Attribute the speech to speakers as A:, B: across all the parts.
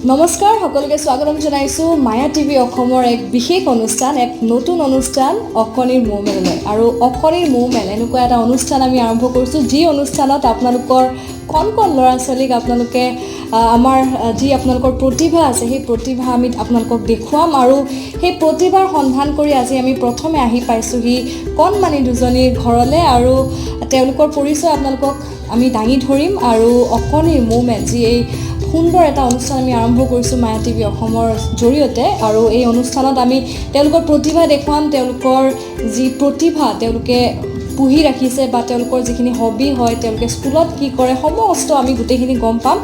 A: নমস্কাৰ সকলোকে স্বাগতম জনাইছো মায়া টিভি অসমৰ এক বিশেষ অনুষ্ঠান এক নতুন অনুষ্ঠান অকণিৰ মৌমেললৈ আৰু অকণিৰ মৌমেল এনেকুৱা এটা অনুষ্ঠান আমি আৰম্ভ কৰিছো যি অনুষ্ঠানত আপোনালোকৰ কোন ল'ৰা ছোৱালীক আপোনালোকে আমাৰ যি আপোনালোকৰ প্ৰতিভা আছে সেই প্ৰতিভা আমি আপোনালোকক দেখুৱাম আৰু সেই প্ৰতিভাৰ সন্ধান কৰি আজি আমি প্ৰথমে আহি পাইছোহি কণমানি দুজনীৰ ঘৰলৈ আৰু তেওঁলোকৰ পৰিচয় আপোনালোকক আমি দাঙি ধৰিম আৰু অকণিৰ মৌমেল যি এই সুন্দৰ এটা অনুষ্ঠান আমি আৰম্ভ কৰিছোঁ মায়া টিভি অসমৰ জৰিয়তে আৰু এই অনুষ্ঠানত আমি তেওঁলোকৰ প্ৰতিভা দেখুৱাম তেওঁলোকৰ যি প্ৰতিভা তেওঁলোকে পুহি ৰাখিছে বা তেওঁলোকৰ যিখিনি হবি হয় তেওঁলোকে স্কুলত কি কৰে সমস্ত আমি গোটেইখিনি গম পাম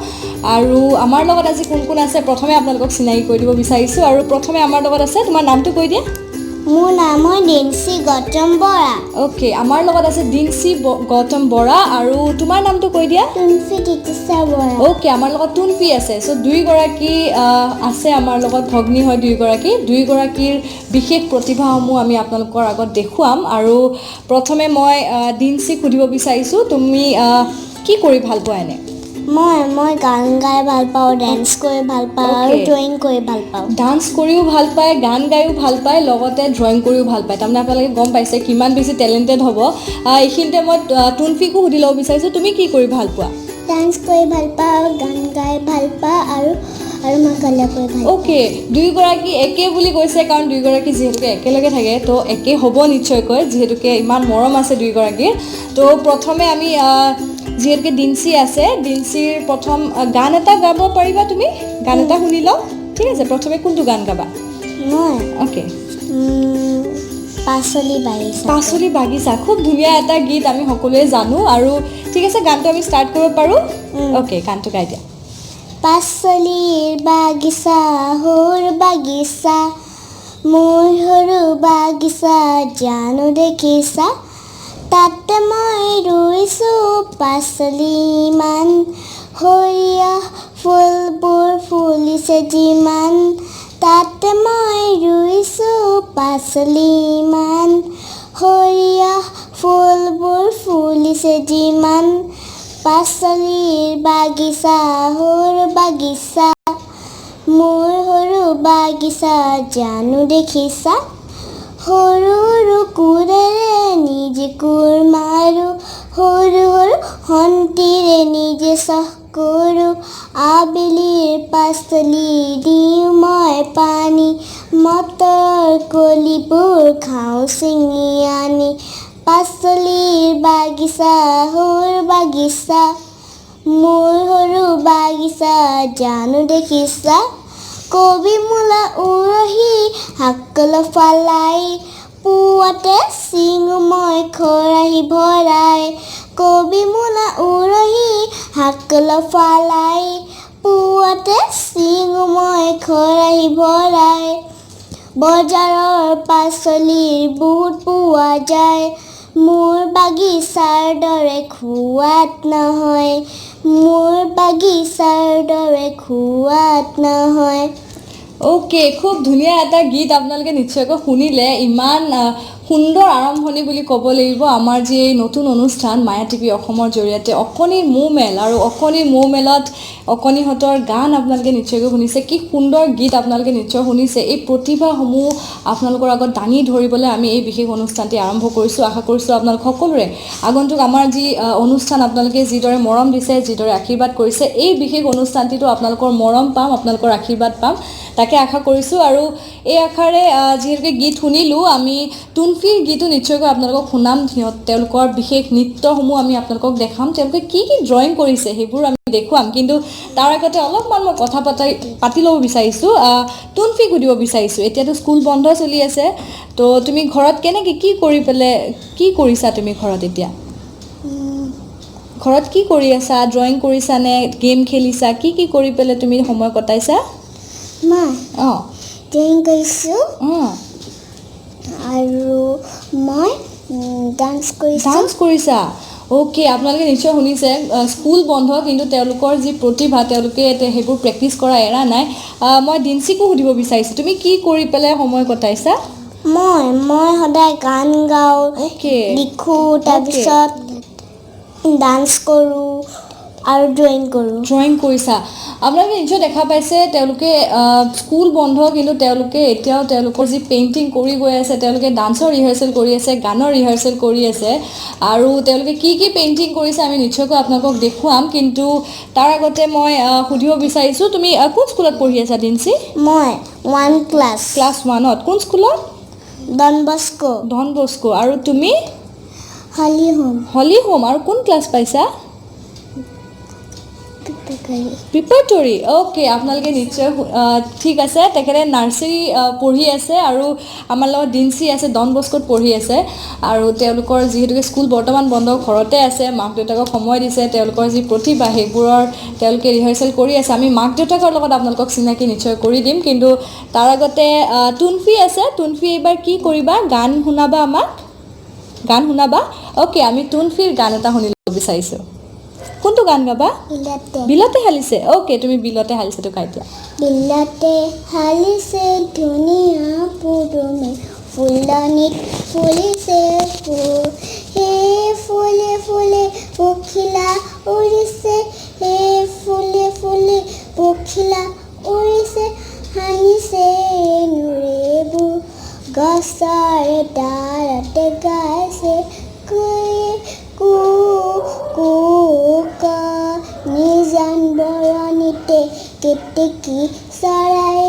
A: আৰু আমাৰ লগত আজি কোন কোন আছে প্ৰথমে আপোনালোকক চিনাকি কৰি দিব বিচাৰিছোঁ আৰু প্ৰথমে আমাৰ লগত আছে তোমাৰ নামটো কৈ দিয়া
B: মোৰ নাম দিনসী গৌতম বৰা
A: ওকে আমাৰ লগত আছে দিনসী গৌতম বৰা আৰু তোমাৰ নামটো কৈ দিয়া
B: তুনফি তিতিসা বৰা
A: ওকে আমাৰ লগত তুনফি আছে সো দুইগৰাকী আছে আমাৰ লগত ভগ্নী হয় দুইগৰাকীৰ বিশেষ প্ৰতিভাসমূহ আমি আপোনালোকৰ আগত দেখুৱাম আৰু প্ৰথমে মই দিনসীক সুধিব বিচাৰিছোঁ তুমি কি কৰি ভাল পোৱা এনে
B: মই গান গাই ভাল পাওঁ ডান্স কৰি ভাল পাওঁ আৰু ড্ৰয়িং কৰি ভাল পাওঁ
A: ডান্স কৰিও ভাল পায় গান গায়ো ভাল পায় লগতে ড্ৰয়িং কৰিও ভাল পায় তাৰমানে আপোনালোকে গম পাইছে কিমান বেছি টেলেণ্টেড হ'ব এইখিনিতে মই তুনফিকো সুধি ল'ব বিচাৰিছোঁ তুমি কি কৰি ভাল পোৱা
B: ডান্স কৰি ভাল পাওঁ গান গাই ভাল পাওঁ আৰু মই কলা কৰি ভাল পাওঁ
A: ওকে দুইগৰাকী একে বুলি কৈছে কাৰণ দুইগৰাকী যিহেতুকে একেলগে থাকে তো একে হ'ব নিশ্চয়কৈ যিহেতুকে ইমান মৰম আছে দুইগৰাকীৰ তো প্ৰথমে আমি যিহেতুকে দিনসী আছে দিনসীৰ প্ৰথম গান এটা গাব পাৰিবা তুমি গান এটা শুনি লওঁ ঠিক আছে প্ৰথমে কোনটো গান গাবা
B: মই
A: ওকে
B: পাচলি
A: বাগিচা খুব ধুনীয়া এটা গীত আমি সকলোৱে জানো আৰু ঠিক আছে গানটো আমি ষ্টাৰ্ট কৰিব পাৰোঁ ওকে গানটো গাই দিয়া
B: পাচলিৰ বাগিচা সৰু বাগিচা মোৰ সৰু বাগিচা জানো দেখিছা তাতে মই ৰুইছোঁ পাচলি ইমান সৰিয়হ ফুলবোৰ ফুলিছে যিমান তাতে মই ৰুইছোঁ পাচলি ইমান সৰিয়হ ফুলবোৰ ফুলিছে যিমান পাচলিৰ বাগিচা সৰু বাগিচা মোৰ সৰু বাগিচা জানো দেখিছা সৰু সৰু কোৰেৰে নিজে কোৰ মাৰোঁ সৰু সৰু খন্তিৰে নিজে চাহ কৰোঁ আবেলিৰ পাচলি দিওঁ মই পানী মটৰ কলিবোৰ খাওঁ ছিঙি আনি পাচলিৰ বাগিচা সৰু বাগিচা মোৰ সৰু বাগিচা জানো দেখিছা কবি মূলা উৰহি শাকল ফালাই পুৱাতে চিঙো মই খৰাহি ভৰাই কবি মূলা উৰহি শাকল ফালাই পুৱাতে চিঙো মই খৰাহি ভৰাই বজাৰৰ পাচলিৰ বহুত পোৱা যায় মোৰ বাগিচাৰ দৰে খোৱাত নহয় মোৰ বাগিচাৰ দৰে খোৱাত নহয়
A: ওকে খুব ধুনীয়া এটা গীত আপোনালোকে নিশ্চয়কৈ শুনিলে ইমান সুন্দৰ আৰম্ভণি বুলি ক'ব লাগিব আমাৰ যি এই নতুন অনুষ্ঠান মায়া টিভি অসমৰ জৰিয়তে অকণিৰ মৌমেল আৰু অকণিৰ মৌমেলত অকণিহঁতৰ গান আপোনালোকে নিশ্চয়কৈ শুনিছে কি সুন্দৰ গীত আপোনালোকে নিশ্চয় শুনিছে এই প্ৰতিভাসমূহ আপোনালোকৰ আগত দাঙি ধৰিবলৈ আমি এই বিশেষ অনুষ্ঠানটি আৰম্ভ কৰিছোঁ আশা কৰিছোঁ আপোনালোক সকলোৰে আগন্তুক আমাৰ যি অনুষ্ঠান আপোনালোকে যিদৰে মৰম দিছে যিদৰে আশীৰ্বাদ কৰিছে এই বিশেষ অনুষ্ঠানটিতো আপোনালোকৰ মৰম পাম আপোনালোকৰ আশীৰ্বাদ পাম তাকে আশা কৰিছোঁ আৰু এই আশাৰে যিহেতুকে গীত শুনিলোঁ আমি তুনফিৰ গীতো নিশ্চয়কৈ আপোনালোকক শুনাম তেওঁলোকৰ বিশেষ নৃত্যসমূহ আমি আপোনালোকক দেখাম তেওঁলোকে কি ড্ৰয়িং কৰিছে সেইবোৰ আমি দেখুৱাম কিন্তু তাৰ আগতে অলপমান মই কথা পাতি ল'ব বিচাৰিছোঁ তুনফিক সুধিব বিচাৰিছোঁ এতিয়াতো স্কুল বন্ধ চলি আছে তো তুমি ঘৰত কেনেকৈ কি কৰি পেলাই কি কৰিছা তুমি ঘৰত এতিয়া ঘৰত কি কৰি আছা ড্ৰয়িং কৰিছানে গেম খেলিছা কি কৰি পেলাই তুমি সময় কটাইছা
B: মই ড্ৰয়িং কৰিছোঁ আৰু মই ডান্স
A: কৰিছা ওকে আপোনালোকে নিশ্চয় শুনিছে স্কুল বন্ধ কিন্তু তেওঁলোকৰ যি প্ৰতিভা তেওঁলোকে সেইবোৰ প্ৰেক্টিছ কৰা এৰা নাই মই দিনসীকো সুধিব বিচাৰিছোঁ তুমি কি কৰি পেলাই সময় কটাইছা
B: মই সদায় গান গাওঁ লিখোঁ তাৰপিছত ডান্স কৰোঁ আৰু ড্ৰয়িং কৰোঁ
A: ড্ৰয়িং কৰিছা আপোনালোকে নিশ্চয় দেখা পাইছে তেওঁলোকে স্কুল বন্ধ কিন্তু তেওঁলোকে এতিয়াও তেওঁলোকৰ যি পেইণ্টিং কৰি গৈ আছে তেওঁলোকে ডান্সৰ ৰিহাৰ্চেল কৰি আছে গানৰ ৰিহাৰ্চেল কৰি আছে আৰু তেওঁলোকে কি পেইণ্টিং কৰিছে আমি নিশ্চয়কৈ আপোনালোকক দেখুৱাম কিন্তু তাৰ আগতে মই সুধিব বিচাৰিছোঁ তুমি কোন স্কুলত পঢ়ি আছা দিনচি
B: মই 1 ক্লাছ
A: ক্লাছ 1ত কোন স্কুলত
B: ডন বস্কো
A: ডন বস্কো আৰু তুমি
B: হলি হোম
A: আৰু কোন ক্লাছ পাইছা
B: পিপকাৰী
A: প্ৰিপাৰেটৰী অ'কে আপোনালোকে নিশ্চয় ঠিক আছে তেখেতে নাৰ্চাৰী পঢ়ি আছে আৰু আমাৰ লগত দিনচি আছে ডন বস্কোত পঢ়ি আছে আৰু তেওঁলোকৰ যিহেতুকে স্কুল বৰ্তমান বন্ধ ঘৰতে আছে মাক দেউতাকক সময় দিছে তেওঁলোকৰ যি প্ৰতিভা সেইবোৰৰ তেওঁলোকে ৰিহাৰ্চেল কৰি আছে আমি মাক দেউতাকৰ লগত আপোনালোকক চিনাকি নিশ্চয় কৰি দিম কিন্তু তাৰ আগতে টুনফি আছে টুনফি এইবাৰ কি কৰিবা গান শুনাবা আমাক গান শুনাবা অ'কে আমি টুনফিৰ গান এটা শুনিব বিচাৰিছোঁ কোনটো গান গাবা বিলতে হালিছে অ'কে তুমি বিলতে হালিছেটো গাই দিয়া
B: বিলতে হালিছে ধুনীয়া পুৰুমে ফুলনিত ফুলিছে ফুল হে ফুলে ফুলে পখিলা উৰিছে হে ফুলে ফুলে পখিলা উৰিছে হানিছে নুৰেবোৰ গছৰ ডালতে গাইছে কুয়ে কু কু নিজান বৰণিতে কেতেকী চৰাই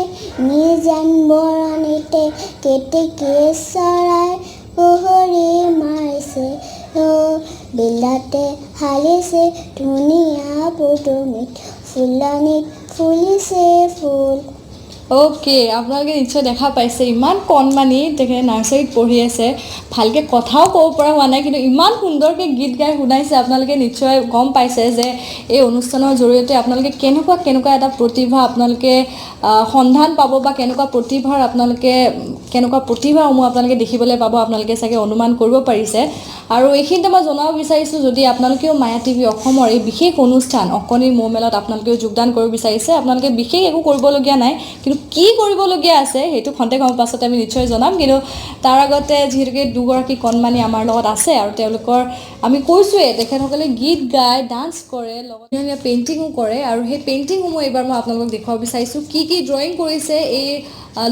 B: নিজান বৰণিতে কেতেকী চৰাই পোহৰি মাৰিছে বিলতে হালিছে ধুনীয়া পুৰুমিত ফুলনিত ফুলিছে ফুল
A: অ'কে আপোনালোকে নিশ্চয় দেখা পাইছে ইমান কণমানি তেখেতে নাৰ্চাৰীত পঢ়ি আছে ভালকৈ কথাও ক'ব পৰা হোৱা নাই কিন্তু ইমান সুন্দৰকৈ গীত গাই শুনাইছে আপোনালোকে নিশ্চয় গম পাইছে যে এই অনুষ্ঠানৰ জৰিয়তে আপোনালোকে কেনেকুৱা এটা প্ৰতিভা আপোনালোকে সন্ধান পাব বা কেনেকুৱা প্ৰতিভাসমূহ আপোনালোকে দেখিবলৈ পাব আপোনালোকে চাগে অনুমান কৰিব পাৰিছে আৰু এইখিনিতে মই জনাব বিচাৰিছোঁ যদি আপোনালোকেও মায়া টিভি অসমৰ এই বিশেষ অনুষ্ঠান অকণিৰ মৌ মেলত আপোনালোকেও যোগদান কৰিব বিচাৰিছে আপোনালোকে বিশেষ একো কৰিবলগীয়া নাই কিন্তু কি কৰিবলগীয়া আছে সেইটো খন্তেক সময়ৰ পাছতে আমি নিশ্চয় জনাম কিন্তু তাৰ আগতে যিহেতুকে দুগৰাকী কণমানি আমাৰ লগত আছে আৰু তেওঁলোকৰ আমি কৈছোঁৱেই তেখেতসকলে গীত গায় ডান্স কৰে লগতে পেইণ্টিঙো কৰে আৰু সেই পেইণ্টিংসমূহ এইবাৰ মই আপোনালোকক দেখুৱাব বিচাৰিছোঁ কি ড্ৰয়িং কৰিছে এই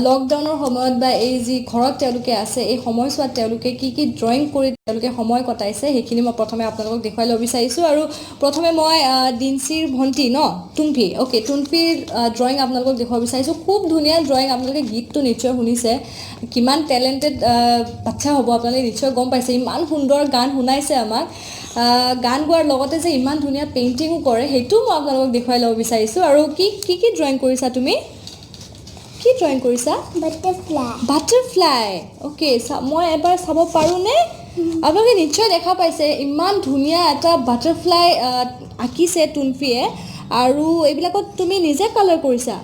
A: লকডাউনৰ সময়ত বা এই যি ঘৰত তেওঁলোকে আছে এই সময়ছোৱাত তেওঁলোকে কি ড্ৰয়িং কৰি তেওঁলোকে সময় কটাইছে সেইখিনি মই প্ৰথমে আপোনালোকক দেখুৱাই ল'ব বিচাৰিছোঁ আৰু প্ৰথমে মই দিনচিৰ ভণ্টি টুনফি অ'কে টুনফিৰ ড্ৰয়িং আপোনালোকক দেখুৱাব বিচাৰিছোঁ খুব ধুনীয়া ড্ৰয়িং আপোনালোকে গীতটো নিশ্চয় শুনিছে কিমান টেলেণ্টেড বাচ্চা হ'ব আপোনালোকে নিশ্চয় গম পাইছে ইমান সুন্দৰ গান শুনাইছে আমাক গান গোৱাৰ লগতে যে ইমান ধুনীয়া পেইণ্টিঙো কৰে সেইটোও মই আপোনালোকক দেখুৱাই ল'ব বিচাৰিছোঁ আৰু কি ড্ৰয়িং কৰিছা তুমি কি ড্ৰয়িং কৰিছা বাটাৰফ্লাই অ'কে মই এবাৰ চাব পাৰোঁনে আপোনালোকে নিশ্চয় দেখা পাইছে ইমান ধুনীয়া এটা বাটাৰফ্লাই আঁকিছে টুনফিয়ে আৰু এইবিলাকত তুমি নিজে কালাৰ কৰিছা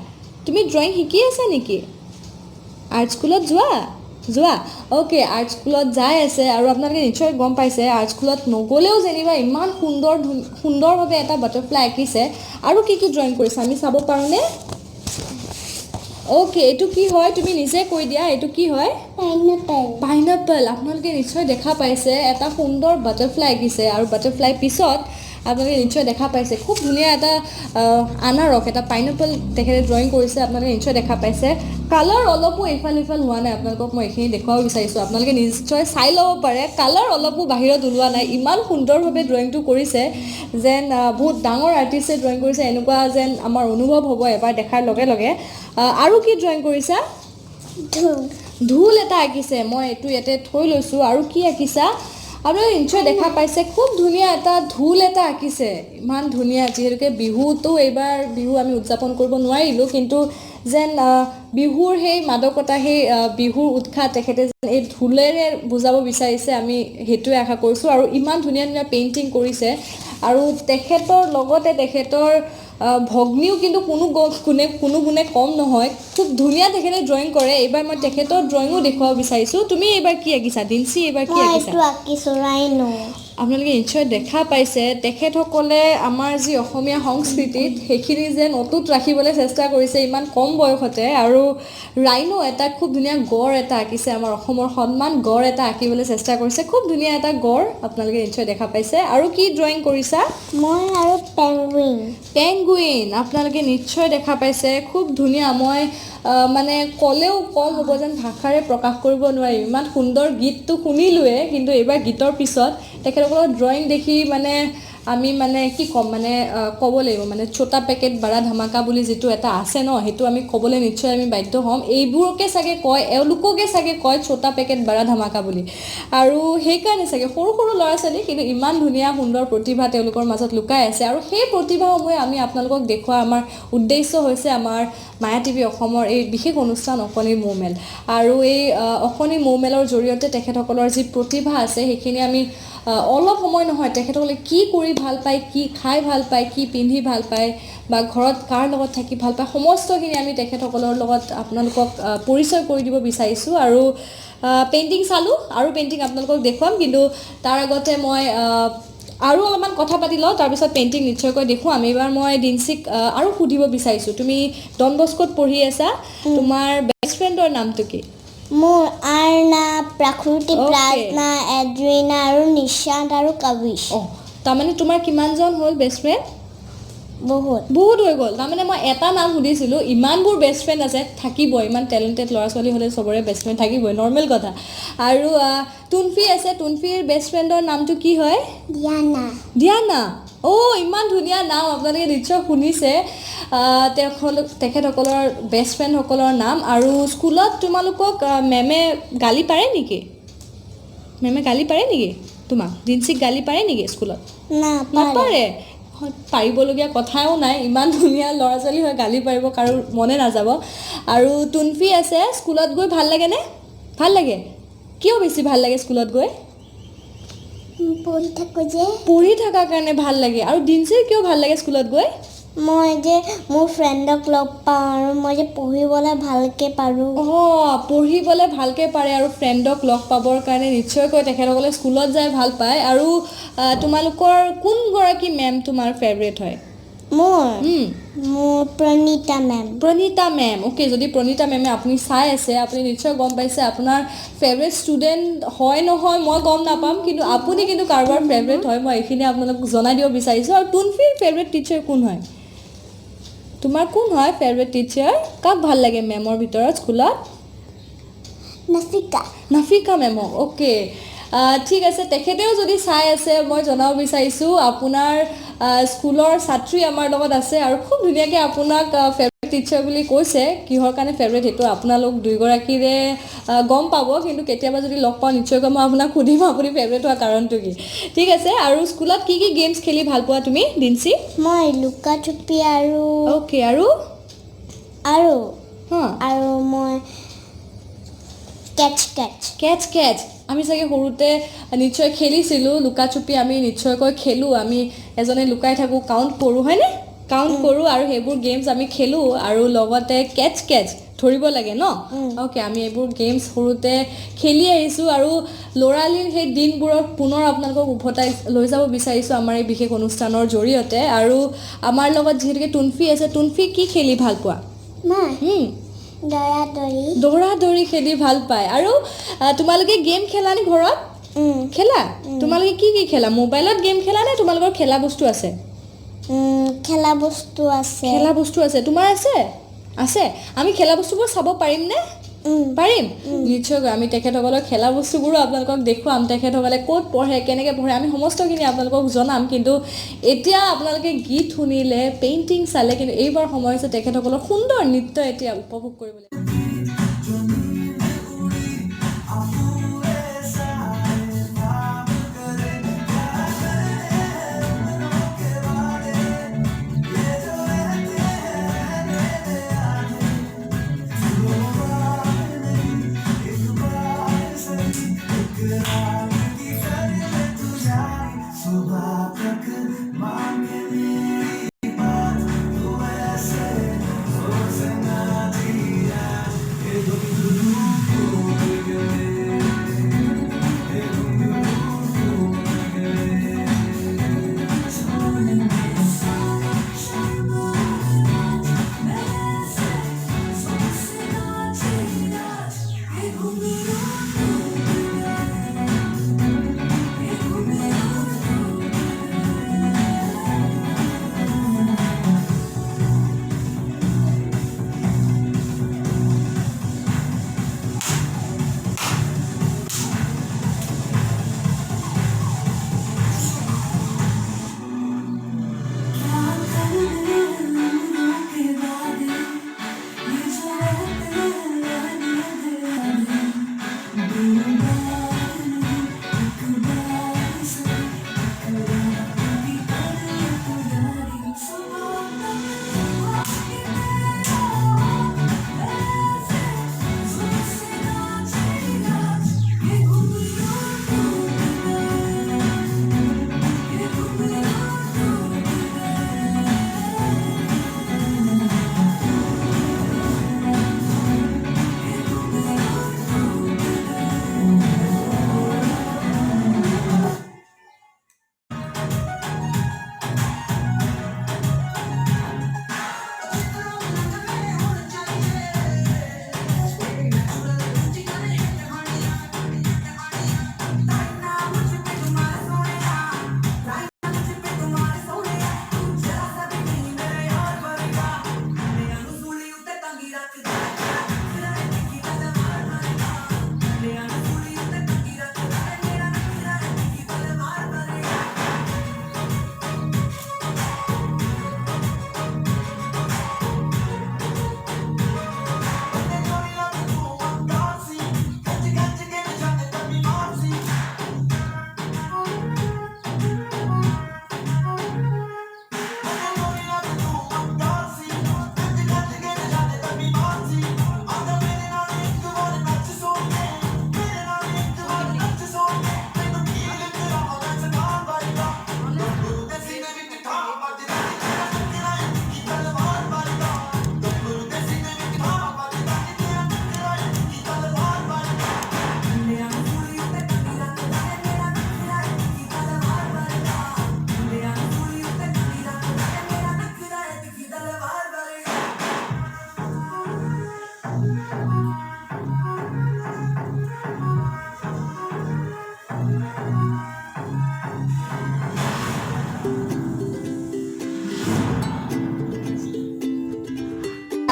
A: তুমি ড্ৰয়িং শিকি আছা নেকি আৰ্ট স্কুলত যোৱা অ'কে আৰ্ট স্কুলত যাই আছে আৰু আপোনালোকে নিশ্চয় গম পাইছে আৰ্ট স্কুলত নগ'লেও যেনিবা ইমান সুন্দৰভাৱে এটা বাটাৰফ্লাই আঁকিছে আৰু কি ড্ৰয়িং কৰিছা আমি চাব পাৰোঁনে অ'কে এইটো কি হয় তুমি নিজে কৈ দিয়া এইটো কি হয় পাইনাপল আপোনালোকে নিশ্চয় দেখা পাইছে এটা সুন্দৰ বাটাৰফ্লাই আঁকিছে আৰু বাটাৰফ্লাই পিছত আপোনালোকে নিশ্চয় দেখা পাইছে খুব ধুনীয়া এটা আনাৰস এটা পাইনাপল তেখেতে ড্ৰয়িং কৰিছে আপোনালোকে নিশ্চয় দেখা পাইছে কালাৰ অলপো ইফাল সিফাল হোৱা নাই আপোনালোকক মই এইখিনি দেখুৱাব বিচাৰিছোঁ আপোনালোকে নিশ্চয় চাই ল'ব পাৰে কালাৰ অলপো বাহিৰত ওলোৱা নাই ইমান সুন্দৰভাৱে ড্ৰয়িংটো কৰিছে যেন বহুত ডাঙৰ আৰ্টিষ্টে ড্ৰয়িং কৰিছে এনেকুৱা যেন আমাৰ অনুভৱ হ'ব এবাৰ দেখাৰ লগে লগে আৰু কি ড্ৰয়িং কৰিছা ঢোল এটা আঁকিছে মই এইটো ইয়াতে থৈ লৈছোঁ আৰু কি আঁকিছা আপোনালোকে নিশ্চয় দেখা পাইছে খুব ধুনীয়া এটা ঢোল এটা আঁকিছে ইমান ধুনীয়া যিহেতুকে বিহুটো এইবাৰ বিহু আমি উদযাপন কৰিব নোৱাৰিলোঁ কিন্তু যেন বিহুৰ সেই মাদকতা সেই বিহুৰ উৎসাহ তেখেতে যেন এই ঢোলেৰে বুজাব বিচাৰিছে আমি সেইটোৱে আশা কৰিছোঁ আৰু ইমান ধুনীয়া পেইণ্টিং কৰিছে আৰু তেখেতৰ লগতে তেখেতৰ ভগ্নীও কিন্তু কোনো গুণে কম নহয় খুব ধুনীয়া তেখেতে ড্ৰয়িং কৰে এইবাৰ মই তেখেতৰ ড্ৰয়িঙো দেখুৱাব বিচাৰিছোঁ তুমি এইবাৰ কি আঁকিছা দিনচি এইবাৰ কি আঁকিছা আপোনালোকে নিশ্চয় দেখা পাইছে তেখেতসকলে আমাৰ যি অসমীয়া সংস্কৃতিত সেইখিনি যেন অটুট ৰাখিবলৈ চেষ্টা কৰিছে ইমান কম বয়সতে আৰু ৰাইনো এটা খুব ধুনীয়া গড় এটা আঁকিছে আমাৰ অসমৰ সন্মান গড় এটা আঁকিবলৈ চেষ্টা কৰিছে খুব ধুনীয়া এটা গড় আপোনালোকে নিশ্চয় দেখা পাইছে আৰু কি ড্ৰয়িং কৰিছা
B: মই আৰু পেংগুইন
A: পেংগুইন আপোনালোকে নিশ্চয় দেখা পাইছে খুব ধুনীয়া মই মানে ক'লেও কম হ'ব যেন ভাষাৰে প্ৰকাশ কৰিব নোৱাৰিম ইমান সুন্দৰ গীতটো শুনিলোৱে কিন্তু এইবাৰ গীতৰ পিছত তেখেতসকলৰ ড্ৰয়িং দেখি মানে আমি মানে কি ক'ম মানে ক'ব লাগিব মানে ছোটা পেকেট বাৰা ধামাকা বুলি যিটো এটা আছে ন সেইটো আমি ক'বলৈ নিশ্চয় আমি বাধ্য হ'ম এইবোৰকে চাগে কয় এওঁলোককে চাগে কয় ছোটা পেকেট বাৰা ধামাকা বুলি আৰু সেইকাৰণে চাগে সৰু সৰু ল'ৰা ছোৱালী কিন্তু ইমান ধুনীয়া সুন্দৰ প্ৰতিভা তেওঁলোকৰ মাজত লুকাই আছে আৰু সেই প্ৰতিভাসমূহে আমি আপোনালোকক দেখুওৱা আমাৰ উদ্দেশ্য হৈছে আমাৰ মায়া টিভি অসমৰ এই বিশেষ অনুষ্ঠান অকণিৰ মৌমেল আৰু এই অকণিৰ মৌমেলৰ জৰিয়তে তেখেতসকলৰ যি প্ৰতিভা আছে সেইখিনি আমি অলপ সময় নহয় তেখেতসকলে কি কৰি ভাল পায় কি খাই ভাল পায় কি পিন্ধি ভাল পায় বা ঘৰত কাৰ লগত থাকি ভাল পায় সমস্তখিনি আমি তেখেতসকলৰ লগত আপোনালোকক পৰিচয় কৰি দিব বিচাৰিছোঁ আৰু পেইণ্টিং চালোঁ আৰু পেইণ্টিং আপোনালোকক দেখুৱাম কিন্তু তাৰ আগতে মই আৰু অলপমান কথা পাতি লওঁ তাৰপিছত পেইণ্টিং নিশ্চয়কৈ দেখুৱাম এইবাৰ মই দিনচিক আৰু সুধিব বিচাৰিছোঁ তুমি ডন বস্কোত পঢ়ি আছা তোমাৰ বেষ্ট ফ্ৰেণ্ডৰ নামটো কি
B: মোৰ আৰ্ণা প্ৰাকৃতি প্ৰাৰ্থনা এড্ৰিনা আৰু নিশান্ত আৰু কবিশ
A: তাৰমানে তোমাৰ কিমানজন হ'ল বেষ্ট ফ্ৰেণ্ড বহুত হৈ গ'ল তাৰমানে মই এটা নাম সুধিছিলোঁ ইমানবোৰ বেষ্ট ফ্ৰেণ্ড আছে থাকিবই ইমান টেলেণ্টেড ল'ৰা ছোৱালী হ'লে চবৰে বেষ্ট ফ্ৰেণ্ড থাকিবই নৰ্মেল কথা আৰু টুনফি আছে টুনফিৰ বেষ্ট ফ্ৰেণ্ডৰ নামটো কি হয় দিয়ানা ইমান ধুনীয়া নাম আপোনালোকে নিশ্চয় শুনিছে তেখেতসকলৰ বেষ্ট ফ্ৰেণ্ডসকলৰ নাম আৰু স্কুলত তোমালোকক মেমে গালি পাৰে নেকি তোমাক দিনচিক গালি পাৰে নেকি স্কুলত নাপাৰে পাৰিবলগীয়া কথাও নাই ইমান ধুনীয়া ল'ৰা ছোৱালী হয় গালি পাৰিব কাৰো মনে নাযাব আৰু টুনফি আছে স্কুলত গৈ ভাল লাগেনে ভাল লাগে কিয় বেছি ভাল লাগে স্কুলত গৈ পঢ়ি থকাৰ কাৰণে ভাল লাগে আৰু দিনচিৰ কিয় ভাল লাগে স্কুলত গৈ
B: মই যে মোৰ ফ্ৰেণ্ডক লগ পাওঁ আৰু মই যে পঢ়িবলৈ ভালকৈ পাৰোঁ
A: পঢ়িবলৈ ভালকৈ পাৰে আৰু ফ্ৰেণ্ডক লগ পাবৰ কাৰণে নিশ্চয়কৈ তেখেতসকলে স্কুলত যাই ভাল পায় আৰু তোমালোকৰ কোনগৰাকী মেম তোমাৰ ফেভৰেট হয়
B: মোৰ প্ৰণীতা মেম অ'কে যদি প্ৰণীতা মেমে আপুনি চাই আছে আপুনি নিশ্চয় গম পাইছে আপোনাৰ ফেভৰেট ষ্টুডেণ্ট হয় নহয় মই গম নাপাম কিন্তু আপুনি কিন্তু কাৰোবাৰ ফেভৰেট হয় মই এইখিনি আপোনালোকক জনাই দিব বিচাৰিছোঁ আৰু টুনফিৰ ফেভৰেট টিচাৰ কোন হয় তোমাৰ কোন হয় ফেভৰেট টিচাৰ কাক ভাল লাগে মেমৰ ভিতৰত স্কুলত নাফিকা মেমক অ'কে ঠিক আছে তেখেতেও যদি চাই আছে মই জনাব বিচাৰিছোঁ আপোনাৰ স্কুলৰ ছাত্ৰী আমাৰ লগত আছে আৰু খুব ধুনীয়াকৈ আপোনাক ফেভৰেট টিচাৰ বুলি কৈছে কিহৰ কাৰণে ফেভৰেট সেইটো আপোনালোক দুয়োগৰাকীৰে গম পাব কিন্তু কেতিয়াবা যদি লগ পাওঁ নিশ্চয়কৈ মই আপোনাক সুধিম আপুনি ফেভৰেট হোৱাৰ কাৰণটো কি ঠিক আছে আৰু স্কুলত কি কি গেমছ খেলি ভাল পোৱা তুমি দিনচি মই লুকা চুপি আৰু
A: অ'কে আৰু
B: মই
A: কেটচ আমি চাগে সৰুতে নিশ্চয় খেলিছিলোঁ লুকা চুপি আমি নিশ্চয়কৈ খেলোঁ আমি এজনে লুকাই থাকোঁ কাউণ্ট কৰোঁ হয়নে কাউণ্ট কৰোঁ আৰু সেইবোৰ গেমছ আমি খেলোঁ আৰু লগতে কেটচ ধৰিব লাগে ন অ'কে আমি এইবোৰ গেমছ সৰুতে খেলি আহিছোঁ আৰু ল'ৰালিৰ সেই দিনবোৰত পুনৰ আপোনালোকক উভতাই লৈ যাব বিচাৰিছোঁ আমাৰ এই বিশেষ অনুষ্ঠানৰ জৰিয়তে আৰু আমাৰ লগত যিহেতুকে টুনফি আছে টুনফি কি খেলি ভাল পোৱা দৌৰা দৌৰি খেলি ভাল পায় আৰু তোমালোকে গেম খেলানে ঘৰত খেলা তোমালোকে কি খেলা মোবাইলত গেম খেলা নে তোমালোকৰ খেলা বস্তু আছে
B: খেলা বস্তু আছে তোমাৰ আছে আমি খেলা বস্তুবোৰ চাব পাৰিমনে পাৰিম নিশ্চয়কৈ আমি তেখেতসকলৰ খেলা বস্তুবোৰো আপোনালোকক দেখুৱাম তেখেতসকলে ক'ত পঢ়ে কেনেকৈ পঢ়ে আমি সমস্তখিনি আপোনালোকক জনাম কিন্তু এতিয়া আপোনালোকে গীত শুনিলে পেইণ্টিং চালে কিন্তু এইবাৰ সময় হৈছে তেখেতসকলৰ সুন্দৰ নৃত্য এতিয়া উপভোগ কৰিবলৈ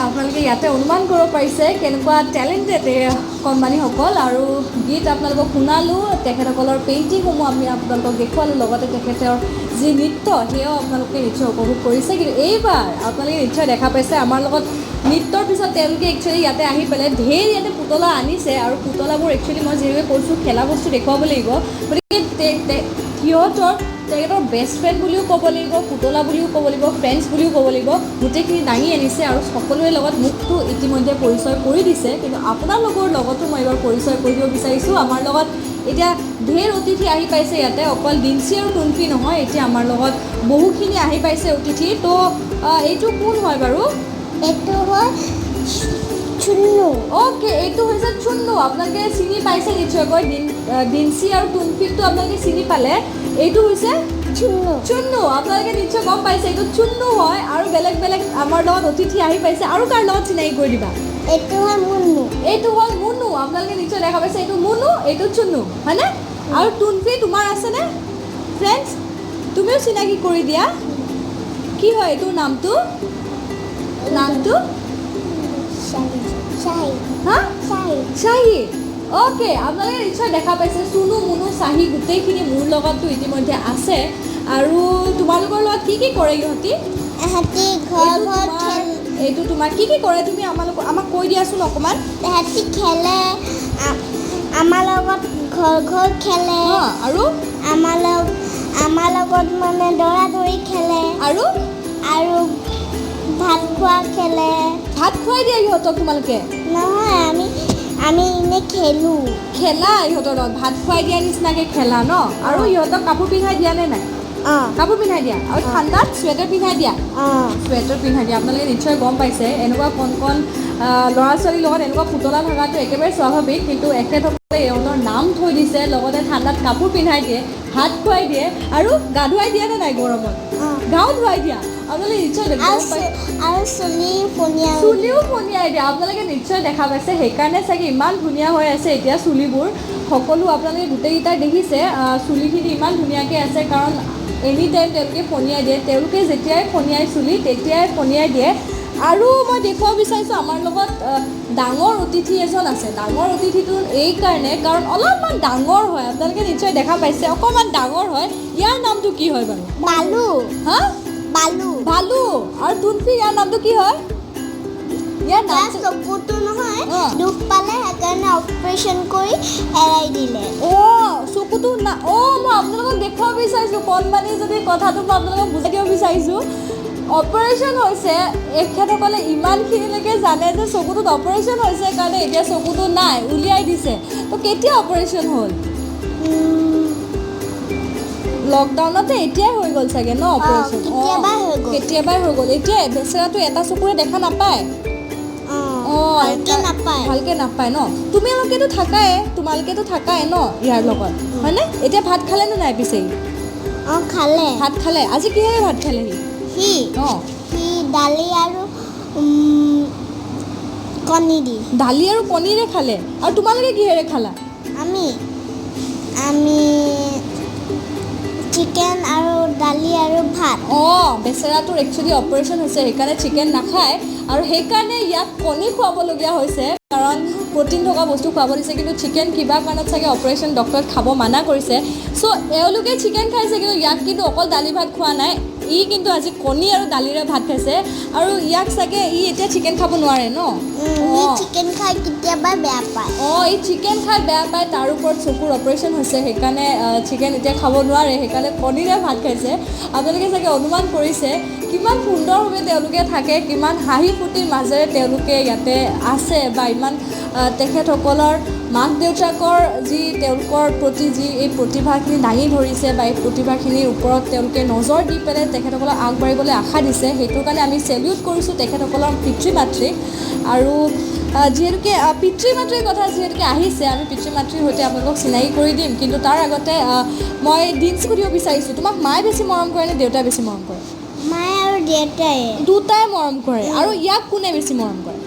B: আপোনালোকে ইয়াতে অনুমান কৰিব পাৰিছে কেনেকুৱা টেলেণ্টেড কণমানিসকল আৰু গীত আপোনালোকক শুনালোঁ তেখেতসকলৰ পেইণ্টিংসমূহ আমি আপোনালোকক দেখুৱালোঁ লগতে তেখেতৰ যি নৃত্য সেয়াও আপোনালোকে নিশ্চয় উপভোগ কৰিছে কিন্তু এইবাৰ আপোনালোকে নিশ্চয় দেখা পাইছে আমাৰ লগত নৃত্যৰ পিছত তেওঁলোকে একচুৱেলি ইয়াতে আহি পেলাই ঢেৰ ইয়াতে পুতলা আনিছে আৰু পুতলাবোৰ একচুৱেলি মই যিহেতু কৈছোঁ খেলা বস্তু দেখুৱাব লাগিব গতিকে তেখেতৰ বেষ্ট ফ্ৰেণ্ড বুলিও ক'ব লাগিব পুতলা বুলিও ক'ব লাগিব ফ্ৰেণ্ডছ বুলিও ক'ব লাগিব গোটেইখিনি দাঙি আনিছে আৰু সকলোৰে লগত মোকতো ইতিমধ্যে পৰিচয় কৰি দিছে কিন্তু আপোনালোকৰ লগতো মই এইবাৰ পৰিচয় কৰি দিব বিচাৰিছোঁ আমাৰ লগত এতিয়া ঢেৰ অতিথি আহি পাইছে ইয়াতে অকল ডিঞ্চি আৰু টুনফি নহয় এতিয়া আমাৰ লগত বহুখিনি আহি পাইছে অতিথি তো এইটো কোন হয় বাৰু
C: এইটো হয় চুন্নু
B: অ'কে এইটো হৈছে চুন্নু আপোনালোকে চিনি পাইছে নিশ্চয়কৈ ডিঞ্চি আৰু টুনফিকটো আপোনালোকে চিনি পালে এইটো হৈছে
C: চুন্নু
B: চুন্নু আপোনালোকে নিশ্চয় গম পাইছে এইটো চুন্নু হয় আৰু বেলেগ বেলেগ আমাৰ লগত অতিথি আহি পাইছে আৰু কাৰ লগত চিনাকি কৰি দিবা
C: এইটো হয় মুন্নু
B: এইটো হ'ল মুনু আপোনালোকে নিশ্চয় দেখা পাইছে এইটো মুনু এইটো চুন্নু হয়নে আৰু টুনফি তোমাৰ আছেনে ফ্ৰেণ্ডছ তুমিও চিনাকি কৰি দিয়া কি হয় এইটোৰ নামটো
C: চাহি
B: হা
C: চাহি
B: চাহি অ'কে আপোনালোকে নিশ্চয় দেখা পাইছে চুনু মুনু চাহি গোটেইখিনি মোৰ লগততো ইতিমধ্যে আছে আৰু তোমালোকৰ লগত কি কৰে ইহঁতি
C: এহেঁতি ঘৰ ঘৰ খেল
B: এইটো তোমাৰ কি কৰে তুমি আমাক কৈ দিয়াচোন অকণমান
C: এহেঁতি খেলে আমাৰ লগত ঘৰ ঘৰ খেলে
B: আৰু
C: আমাৰ লগত মানে দৌৰা দৌৰি খেলে
B: আৰু
C: আৰু ভাত খোৱা খেলে
B: ভাত খুৱাই দিয়া ইহঁতক তোমালোকে
C: নহয় আমি এনে খেলোঁ
B: খেলা ইহঁতৰ লগত ভাত খুৱাই দিয়া নিচিনাকৈ খেলা ন আৰু ইহঁতক কাপোৰ পিন্ধাই দিয়া নে নাই
C: অঁ
B: কাপোৰ পিন্ধাই দিয়া আৰু ঠাণ্ডাত চুৱেটাৰ পিন্ধাই দিয়া
C: অঁ
B: চুৱেটাৰ পিন্ধাই দিয়া আপোনালোকে নিশ্চয় গম পাইছে এনেকুৱা কণ ল'ৰা ছোৱালীৰ লগত এনেকুৱা পুতলা থকাটো একেবাৰে স্বাভাৱিক কিন্তু এখেতসকলে ইহঁতৰ নাম থৈ দিছে লগতে ঠাণ্ডাত কাপোৰ পিন্ধাই দিয়ে ভাত খুৱাই দিয়ে আৰু গা ধুৱাই দিয়ে নে নাই গৰমত
C: অঁ
B: গাও ধুৱাই দিয়া আপোনালোকে নিশ্চয় গম পাইছে
C: আৰু
B: চুলিও পনিয়াই দিয়ে আপোনালোকে নিশ্চয় দেখা পাইছে সেইকাৰণে চাগে ইমান ধুনীয়া হৈ আছে এতিয়া চুলিবোৰ সকলো আপোনালোকে গোটেইকেইটাই দেখিছে চুলিখিনি ইমান ধুনীয়াকৈ আছে কাৰণ এনি টাইম তেওঁলোকে পনিয়াই দিয়ে তেওঁলোকে যেতিয়াই পনিয়াই চুলি তেতিয়াই পনিয়াই দিয়ে আৰু মই দেখুৱাব বিচাৰিছোঁ আমাৰ লগত ডাঙৰ অতিথি এজন আছে ডাঙৰ অতিথিটো এইকাৰণে কাৰণ অলপমান ডাঙৰ হয় আপোনালোকে নিশ্চয় দেখা পাইছে অকণমান ডাঙৰ হয় ইয়াৰ নামটো কি হয় বাৰু
C: বালু
B: হা ভালু আৰু টুনফি ইয়াৰ নামটো কি হয় ইয়াৰ নাম
C: চকুটো নহয়
B: অঁ।
C: দুখ পালে সেইকাৰণে অপাৰেশ্যন কৰি এৰাই দিলে
B: চকুটো না মই আপোনালোকক দেখুৱাব বিচাৰিছোঁ কণমানি যদি কথাটো মই আপোনালোকক বুজাই দিব বিচাৰিছোঁ অপাৰেশ্যন হৈছে এখেতসকলে ইমানখিনিলৈকে জানে যে চকুটোত অপাৰেশ্যন হৈছে কাৰণে এতিয়া চকুটো নাই উলিয়াই দিছে তো কেতিয়া অপাৰেশ্যন হ'ল লকডাউনতে এতিয়াই হৈ গ'ল চাগে ন অপাৰেশ্যন কেতিয়াবাই হৈ গ'ল এতিয়া বেচেৰাটো এটা চকুৰে দেখা নাপায় ভালকৈ নাপায় ন তোমালোকেতো থাকাই ন ইয়াৰ লগত হয়নে এতিয়া ভাত খালেনে নাই পিছে
C: খালে
B: ভাত খালে আজি কিহেৰে ভাত খালেহি
C: সি দালি আৰু কণী দি
B: দালি আৰু পনীৰে খালে আৰু তোমালোকে কিহেৰে খালা
C: আমি চিকেন আৰু দালি আৰু ভাত
B: বেচেৰাটোৰ একচুৱেলি অপাৰেশ্যন হৈছে সেইকাৰণে চিকেন নাখায় আৰু সেইকাৰণে ইয়াক কণী খুৱাবলগীয়া হৈছে কাৰণ প্ৰটিন থকা বস্তু খুৱাব দিছে কিন্তু চিকেন কিবা কাৰণত চাগে অপাৰেশ্যন ডক্টৰে খাব মানা কৰিছে চ' এওঁলোকে চিকেন খাইছে কিন্তু ইয়াক কিন্তু অকল দালি ভাত খোৱা নাই কিন্তু আজি কণী আৰু দালিৰে ভাত খাইছে আৰু ইয়াক চাগে এতিয়া চিকেন খাব নোৱাৰে ন
C: চিকেন খাই কেতিয়াবা বেয়া পায়
B: ই চিকেন খাই বেয়া পায় তাৰ ওপৰত চকুৰ অপাৰেশ্যন হৈছে সেইকাৰণে চিকেন এতিয়া খাব নোৱাৰে সেইকাৰণে কণীৰে ভাত খাইছে আপোনালোকে চাগে অনুমান কৰিছে কিমান সুন্দৰভাৱে তেওঁলোকে থাকে কিমান হাঁহি ফূৰ্তিৰ মাজেৰে তেওঁলোকে ইয়াতে আছে বা ইমান তেখেতসকলৰ মাক দেউতাকৰ যি তেওঁলোকৰ প্ৰতি যি এই প্ৰতিভাখিনি দাঙি ধৰিছে বা এই প্ৰতিভাখিনিৰ ওপৰত তেওঁলোকে নজৰ দি পেলাই তেখেতসকলক আগবাঢ়িবলৈ আশা দিছে সেইটোৰ কাৰণে আমি চেলিউট কৰিছোঁ তেখেতসকলৰ পিতৃ মাতৃক আৰু যিহেতুকে পিতৃ মাতৃৰ কথা যিহেতুকে আহিছে আমি পিতৃ মাতৃৰ সৈতে আপোনালোকক চিনাকি কৰি দিম কিন্তু তাৰ আগতে মই ডিঞ্চি সুধিব বিচাৰিছোঁ তোমাক মায়ে বেছি মৰম কৰে নে দেউতাই বেছি মৰম কৰে
C: মায়ে আৰু দেউতাই
B: দুটাই মৰম কৰে আৰু ইয়াক কোনে বেছি মৰম কৰে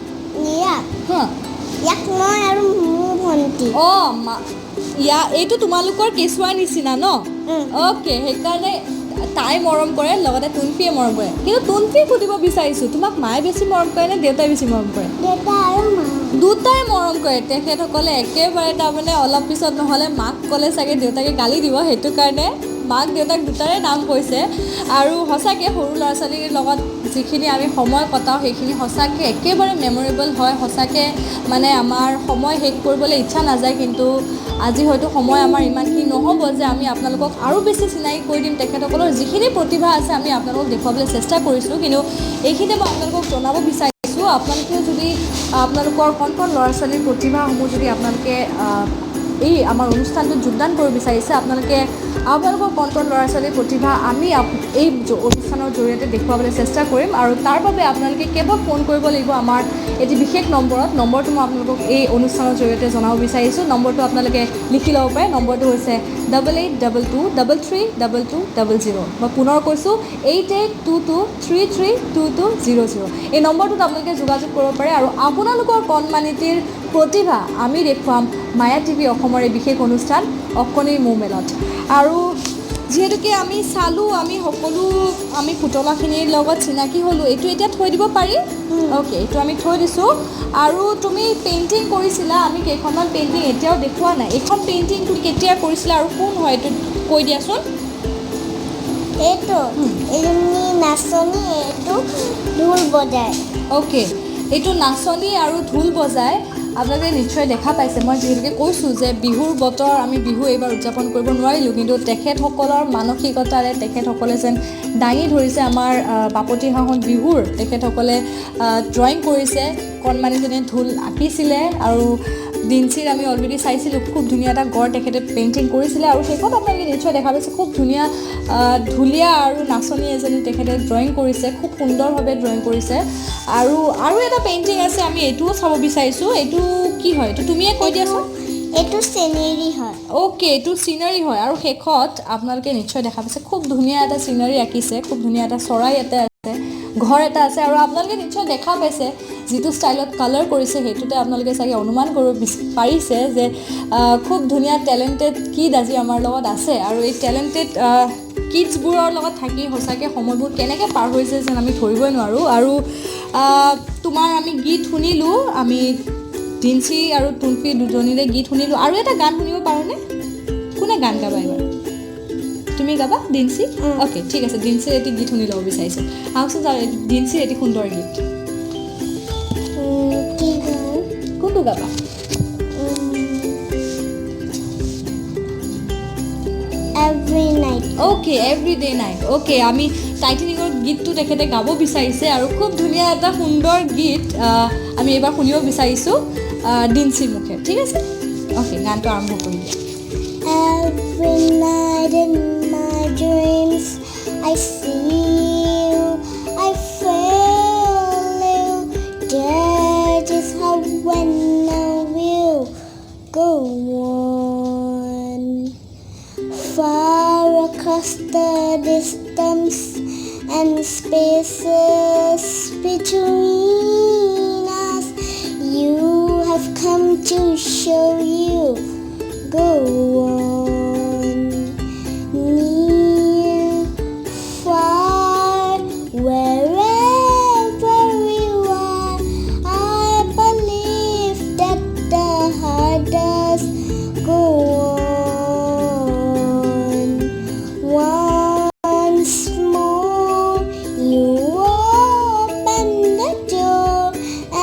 C: ইয়াক মই আৰু মোৰ ভণ্টি
B: এইটো তোমালোকৰ কেঁচুৱাৰ নিচিনা ন অ'কে সেইকাৰণে তাই মৰম কৰে লগতে তুনফিয়ে মৰম কৰে কিন্তু তুনফি সুধিব বিচাৰিছোঁ তোমাক মায়ে বেছি মৰম কৰে নে দেউতাই বেছি মৰম কৰে
C: দেউতা আৰু মা
B: দুটাই মৰম কৰে তেখেতসকলে একেবাৰে তাৰমানে অলপ পিছত নহ'লে মাক ক'লে চাগে দেউতাকে গালি দিব সেইটো কাৰণে মাক দেউতাক দুটাৰে নাম কৈছে আৰু সঁচাকৈ সৰু ল'ৰা ছোৱালীৰ লগত যিখিনি আমি সময় কটাওঁ সেইখিনি সঁচাকৈ একেবাৰে মেমৰেবল হয় সঁচাকৈ মানে আমাৰ সময় শেষ কৰিবলৈ ইচ্ছা নাযায় কিন্তু আজি হয়তো সময় আমাৰ ইমানখিনি নহ'ব যে আমি আপোনালোকক আৰু বেছি চিনাকি কৰি দিম তেখেতসকলৰ যিখিনি প্ৰতিভা আছে আমি আপোনালোকক দেখুৱাবলৈ চেষ্টা কৰিছোঁ কিন্তু এইখিনিতে মই আপোনালোকক জনাব বিচাৰিছোঁ আপোনালোকেও যদি আপোনালোকৰ কণ কণ ল'ৰা ছোৱালীৰ প্ৰতিভাসমূহ যদি আপোনালোকে এই আমাৰ অনুষ্ঠানটোত যোগদান কৰিব বিচাৰিছে আপোনালোকৰ কণ কণ ল'ৰা ছোৱালীৰ প্ৰতিভা আমি এই অনুষ্ঠানৰ জৰিয়তে দেখুৱাবলৈ চেষ্টা কৰিম আৰু তাৰ বাবে আপোনালোকে কেৱল ফোন কৰিব লাগিব আমাৰ এটি বিশেষ নম্বৰটো মই আপোনালোকক এই অনুষ্ঠানৰ জৰিয়তে জনাব বিচাৰিছোঁ নম্বৰটো আপোনালোকে লিখি ল'ব পাৰে নম্বৰটো হৈছে 8822332200 মই পুনৰ কৈছোঁ 8822332200 এই নম্বৰটোত আপোনালোকে যোগাযোগ কৰিব পাৰে আৰু আপোনালোকৰ কণমানিটিৰ প্ৰতিভা আমি দেখুৱাম মায়া টিভি অসমৰ এই বিশেষ অনুষ্ঠান অকণিৰ মৌ মেলত আৰু যিহেতুকে আমি চালোঁ আমি সকলো আমি পুতলাখিনিৰ লগত চিনাকি হ'লোঁ এইটো এতিয়া থৈ দিব পাৰি অ'কে এইটো আমি থৈ দিছোঁ আৰু তুমি পেইণ্টিং কৰিছিলা আমি কেইখনমান পেইণ্টিং এতিয়াও দেখুওৱা নাই এইখন পেইণ্টিং তুমি কেতিয়া কৰিছিলা আৰু কোন হয় এইটো কৈ দিয়াচোন
C: এইটো এজনী নাচনী এইটো ঢোল বজায়
B: অ'কে এইটো নাচনী আৰু ঢোল বজায় আপোনালোকে নিশ্চয় দেখা পাইছে মই যিহেতুকে কৈছোঁ যে বিহুৰ বতৰ আমি বিহু এইবাৰ উদযাপন কৰিব নোৱাৰিলোঁ কিন্তু তেখেতসকলৰ মানসিকতাৰে তেখেতসকলে যেন দাঙি ধৰিছে আমাৰ বাপতিসাহোন বিহুৰ তেখেতসকলে ড্ৰয়িং কৰিছে কণমানিজনীয়ে ঢোল আঁকিছিলে আৰু দিনচিৰ আমি অলৰেডি চাইছিলোঁ খুব ধুনীয়া এটা গড় তেখেতে পেইণ্টিং কৰিছিলে আৰু সেইখন আপোনালোকে নিশ্চয় দেখা পাইছে খুব ধুনীয়া ঢুলীয়া আৰু নাচনী এজনী তেখেতে ড্ৰয়িং কৰিছে খুব সুন্দৰভাৱে ড্ৰয়িং কৰিছে আৰু এটা পেইণ্টিং আছে আমি এইটোও চাব বিচাৰিছোঁ এইটো কি হয় এইটো তুমিয়ে কৈ দিয়াচোন
C: এইটো চিনেৰী হয়
B: অ'কে এইটো চিনাৰী হয় আৰু শেষত আপোনালোকে নিশ্চয় দেখা পাইছে খুব ধুনীয়া এটা চিনাৰী আঁকিছে খুব ধুনীয়া এটা চৰাই এটা আছে ঘৰ এটা আছে আৰু আপোনালোকে নিশ্চয় দেখা পাইছে যিটো ষ্টাইলত কালাৰ কৰিছে সেইটোতে আপোনালোকে চাগে অনুমান কৰিব পাৰিছে যে খুব ধুনীয়া টেলেণ্টেড কিড আজি আমাৰ লগত আছে আৰু এই টেলেণ্টেড কিডছবোৰৰ লগত থাকি সঁচাকৈ সময়বোৰ কেনেকৈ পাৰ হৈছে যেন আমি ধৰিবই নোৱাৰোঁ আৰু তোমাৰ আমি গীত শুনিলোঁ আমি দিনচি আৰু তুনফি দুজনীৰে গীত শুনিলোঁ আৰু এটা গান শুনিব পাৰোঁনে কোনে গান গাবা এইবাৰ তুমি গাবা দিনচি অ'কে ঠিক আছে দিনচিৰ এটি গীত শুনি ল'ব বিচাৰিছোঁ আহকচোন ছাৰ দিনচিৰ এটি সুন্দৰ গীত
C: কি গান
B: কোনটো গাবা
C: every night
B: okay every day night okay আমি টাইটেনিঙৰ গীতটো তেখেতে গাব বিচাৰিছে আৰু খুব ধুনীয়া এটা সুন্দৰ গীত আমি এইবাৰ শুনিব বিচাৰিছোঁ দিনচিৰ মুখে ঠিক আছে অ'কে গানটো আৰম্ভ কৰি দিয়া
C: Every night in my dreams I see you, I feel you. That is how when I will go on far across the distance and spaces between us. You have come to show you. Go on, near, far, wherever you are. I believe that the heart does go on. Once more, you open the door,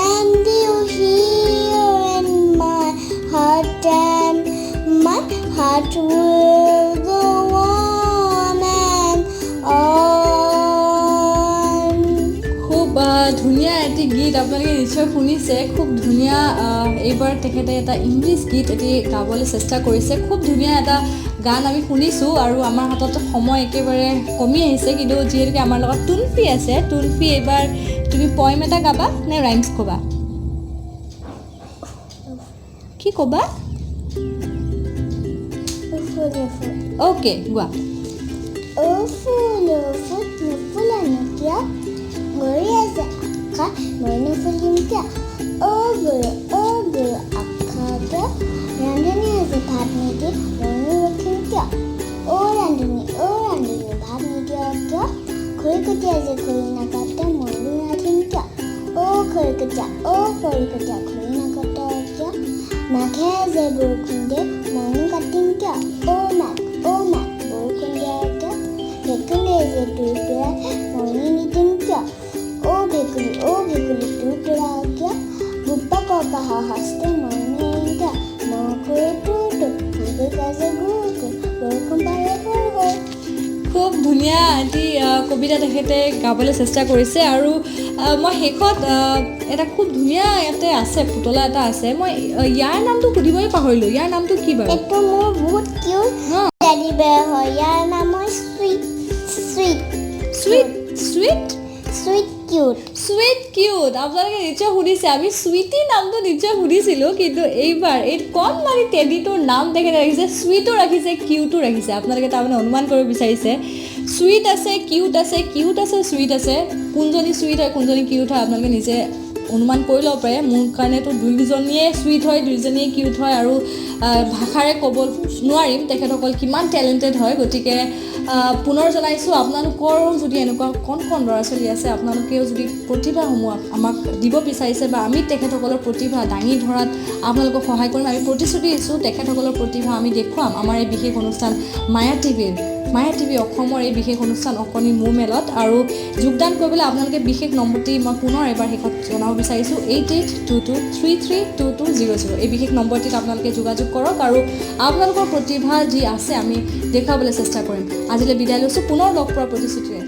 C: and you hear in my heart and my heart will go on and on.
B: খুব ধুনীয়া এটি গীত আপোনালোকে নিশ্চয় শুনিছে খুব ধুনীয়া এইবাৰ তেখেতে এটা ইংলিছ গীত এটি গাবলৈ চেষ্টা কৰিছে খুব ধুনীয়া এটা গান আমি শুনিছোঁ আৰু আমাৰ হাতত সময় একেবাৰে কমি আহিছে কিন্তু যিহেতুকে আমাৰ লগত তুনফি আছে তুনফি এইবাৰ তুমি পইম এটা গাবা নে ৰাইমছ ক'বা কি ক'বা অ'কে গোৱা
C: নুফুলা কিয় গৰি আছে আশা মই নুফুলিম কিয় গৰু আশা কিয় ৰান্ধনী আছে ভাত নিদিয়ে মই ৰখিম কিয় ৰান্ধনী ভাত নিদিয়া খৰিকটীয়া যে খৰি নাকাটে মইনো ৰাখিম কিয় অ খৰিকটীয়া খৰি নাকাটে কিয় মাঘে যে বৰষুণ দিয়ে মইনো কাটিম কিয় অ মাঘ বৰষুণ দিয়ে কিয় ভেকুলী যে তুৰতুৰা মইনো নিদিম কিয় অ ভেকুলী তুৰতুৰা কিয় বোপা ককা হস্তে মইনো এৰিম কিয় মই খৰি তুৰ কাজে গুৰু বৰষুণ পাৰে হৈ
B: খুব ধুনীয়া এটি কবিতা তেখেতে গাবলৈ চেষ্টা কৰিছে আৰু মই শেষত এটা খুব ধুনীয়া ইয়াতে আছে পুতলা এটা আছে মই ইয়াৰ নামটো সুধিবই পাহৰিলোঁ ইয়াৰ নামটো কি বাৰু
C: এইটো মোৰ বহুত কিউট টেডি বেয়াৰ হয় ইয়াৰ নাম হয়
B: চুইট কিউট আপোনালোকে নিশ্চয় সুধিছে আমি চুইটি নামটো নিশ্চয় সুধিছিলোঁ কিন্তু এইবাৰ এই কণমানি টেডিটোৰ নাম তেখেতে ৰাখিছে চুইটো ৰাখিছে কিউটো ৰাখিছে আপোনালোকে তাৰমানে অনুমান কৰিব বিচাৰিছে চুইট আছে কিউট আছে চুইট আছে কোনজনী চুইট হয় কোনজনী কিউট হয় আপোনালোকে নিজে অনুমান কৰি ল'ব পাৰে মোৰ কাৰণেতো দুইজনীয়ে চুইট হয় দুইজনীয়ে কিউট হয় আৰু ভাষাৰে ক'ব নোৱাৰিম তেখেতসকল কিমান টেলেণ্টেড হয় গতিকে পুনৰ জনাইছোঁ আপোনালোকৰো যদি এনেকুৱা কণ ল'ৰা ছোৱালী আছে আপোনালোকেও যদি প্ৰতিভাসমূহ আমাক দিব বিচাৰিছে বা আমি তেখেতসকলৰ প্ৰতিভা দাঙি ধৰাত আপোনালোকক সহায় কৰিম আমি প্ৰতিশ্ৰুতি দিছোঁ তেখেতসকলৰ প্ৰতিভা আমি দেখুৱাম আমাৰ এই বিশেষ অনুষ্ঠান মায়া টিভি অসমৰ এই বিশেষ অনুষ্ঠান অকণিৰ মোৰ মেলত আৰু যোগদান কৰিবলৈ আপোনালোকে বিশেষ নম্বৰটি মই পুনৰ এবাৰ শেষত জনাব বিচাৰিছোঁ 8822332200 এই বিশেষ নম্বৰটিত আপোনালোকে যোগাযোগ কৰক আৰু আপোনালোকৰ প্ৰতিভা যি আছে আমি দেখুৱাবলৈ চেষ্টা কৰিম আজিলৈ বিদায় লৈছোঁ পুনৰ লগ পোৱাৰ প্ৰতিশ্ৰুতিৰে